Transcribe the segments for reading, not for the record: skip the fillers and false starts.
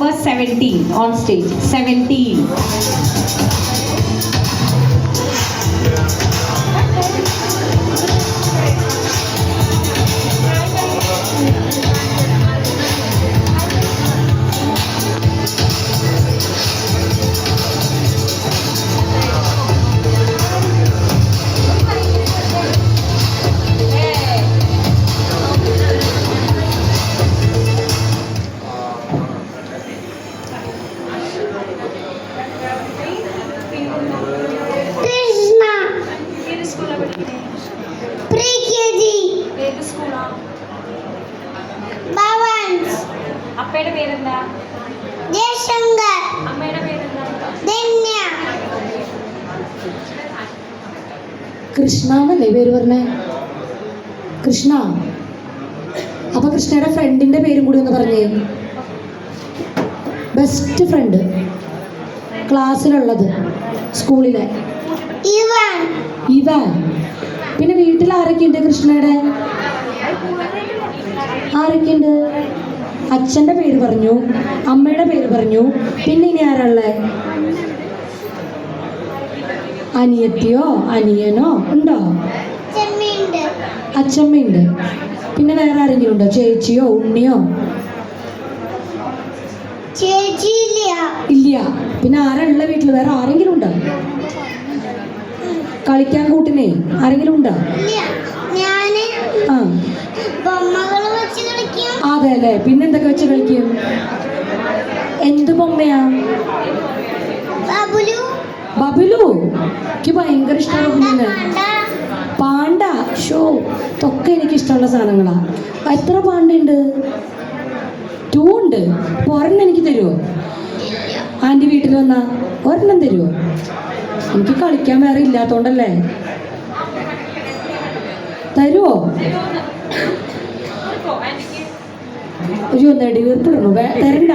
number 17 on stage. 17. അപ്പയുടെ പേരെന്താ? ജയശങ്കർ. അമ്മയുടെ പേരെന്താ? ധന്യ. കൃഷ്ണ എന്നല്ലേ പേര് പറഞ്ഞേ? കൃഷ്ണ. അപ്പൊ കൃഷ്ണയുടെ ഫ്രണ്ടിന്റെ പേരും കൂടി ഒന്ന് പറഞ്ഞേ. ബെസ്റ്റ് ഫ്രണ്ട് ക്ലാസ്സിലുള്ളത്, സ്കൂളിലെ. ഇവാൻ. ഇവാൻ. പിന്നെ വീട്ടിൽ ആരൊക്കെയുണ്ട് കൃഷ്ണയുടെ? ആരൊക്കെയുണ്ട്? അച്ഛൻ്റെ പേര് പറഞ്ഞു, അമ്മയുടെ പേര് പറഞ്ഞു, പിന്നെ ഇനി ആരാളെ? അനിയത്തിയോ അനിയനോ ഉണ്ടോ? അച്ഛമ്മയുണ്ട്. പിന്നെ വേറെ ആരെങ്കിലും ഉണ്ടോ? ചേച്ചിയോ ഉണ്ണിയോ? ഇല്ല. പിന്നെ ആരാളുള്ള വീട്ടിൽ? വേറെ ആരെങ്കിലും ഉണ്ടോ കളിക്കാൻ കൂട്ടിനെ? ആരെങ്കിലും ഉണ്ടോ? ആ, അതെ അല്ലേ. പിന്നെന്തൊക്കെ വെച്ച് കളിക്കും? എന്ത് ബൊമ്മയാ? ബബുലു. എനിക്ക് ഭയങ്കര ഇഷ്ടമാണ്. പാണ്ട. ഷോ ഇതൊക്കെ എനിക്ക് ഇഷ്ടമുള്ള സാധനങ്ങളാ. എത്ര പാണ്ടയുണ്ട്? 2 ഉണ്ട്. അപ്പോൾ ഒരെണ്ണം എനിക്ക് തരുമോ? ആൻറ്റി വീട്ടിൽ വന്നാ ഒരെണ്ണം തരുമോ? എനിക്ക് കളിക്കാൻ വേറെ ഇല്ലാത്തോണ്ടല്ലേ. തരുമോ? അയ്യോ, നെടിവീർപ്പിടണോ? തരണ്ട,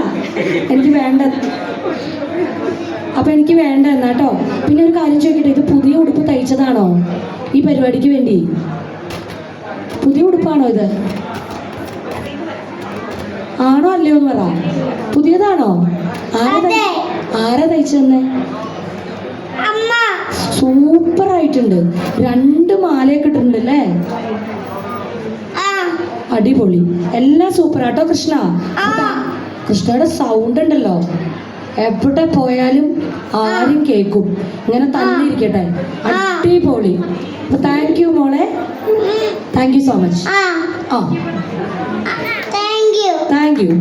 എനിക്ക് വേണ്ട. അപ്പം എനിക്ക് വേണ്ട എന്നാട്ടോ. പിന്നെ ഒരു കാര്യം ചോദിക്കട്ടെ, ഇത് പുതിയ ഉടുപ്പ് തയ്ച്ചതാണോ ഈ പരിപാടിക്ക് വേണ്ടി? പുതിയ ഉടുപ്പാണോ ഇത്? ആണോ അല്ലയോ എന്ന് പറ. പുതിയതാണോ? ആരാ തയ്ച്ചെന്നേ? സൂപ്പർ ആയിട്ടുണ്ട്. 2 മാലയൊക്കെ ഇട്ടിട്ടുണ്ട് അല്ലേ? അടിപൊളി. എല്ലാം സൂപ്പർ ആട്ടോ കൃഷ്ണ. കൃഷ്ണയുടെ സൗണ്ട് ഉണ്ടല്ലോ, എവിടെ പോയാലും ആരും കേൾക്കും. ഇങ്ങനെ തന്നെ ഇരിക്കട്ടെ. അടിപൊളി. അപ്പൊ താങ്ക് യു മോളെ. Thank you so much. Thank you.